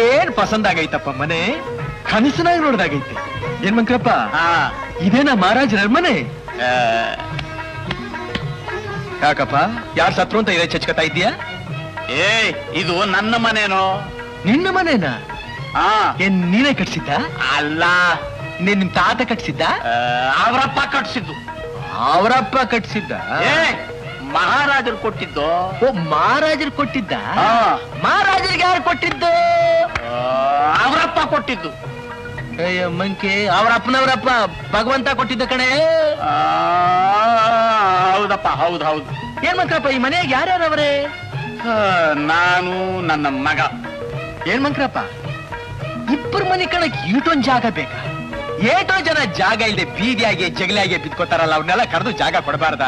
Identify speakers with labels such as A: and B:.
A: ಏನ್ ಪಸಂದ್ ಆಗೈತಪ್ಪ ಮನೆ, ಕನಸಿನಾಗ ನೋಡ್ದಾಗೈತೆ. ಏನ್ ಮಂಕ್ರಪ್ಪ, ಇದೇನಾ ಮಹಾರಾಜರ ಮನೆ? ಯಾಕಪ್ಪ, ಯಾರ್ ಸತ್ರು ಅಂತ ಇದೇ ಚಚ್ಕತಾ ಇದ್ದೀಯಾ?
B: ಇದು ನನ್ನ ಮನೇನೋ.
A: ನಿನ್ನ ಮನೇನಾ? ಏನ್ ನೀನೇ ಕಟ್ಸಿದ್ದ?
B: ಅಲ್ಲ,
A: ನಿಮ್ ತಾತ ಕಟ್ಸಿದ್ದ?
B: ಅವರಪ್ಪ ಕಟ್ಸಿದ್ದು.
A: ಅವರಪ್ಪ ಕಟ್ಸಿದ್ದ?
B: ಮಹಾರಾಜರು ಕೊಟ್ಟಿದ್ದು.
A: ಓ, ಮಹಾರಾಜರು ಕೊಟ್ಟಿದ್ದ? ಮಹಾರಾಜರಿಗೆ ಯಾರು ಕೊಟ್ಟಿದ್ದು?
B: ಅವರಪ್ಪ ಕೊಟ್ಟಿದ್ದು.
A: ಅಯ್ಯ ಮಂಕಿ, ಅವರಪ್ಪನವರಪ್ಪ ಭಗವಂತ ಕೊಟ್ಟಿದ್ದ ಕಣೆ.
B: ಹೌದಪ್ಪ, ಹೌದು ಹೌದು.
A: ಏನ್ ಮಂಕ್ರಪ್ಪ, ಈ ಮನೆಯಾಗ ಯಾರ್ಯಾರವ್ರೆ?
B: ನಾನು, ನನ್ನ ಮಗ.
A: ಏನ್ ಮಂಕ್ರಪ್ಪ, ಇಬ್ಬರು ಮನೆ ಕಣಕ್ ಈಟೊಂದ್ ಜಾಗ ಬೇಕಾ? ಏಟೋ ಜನ ಜಾಗ ಇಲ್ಲದೆ ಬೀದಿಯಾಗಿ ಜಗಲಿಯಾಗಿ ಬಿದ್ಕೋತಾರಲ್ಲ, ಅವ್ರನ್ನೆಲ್ಲ ಕರೆದು ಜಾಗ ಕೊಡಬಾರ್ದ?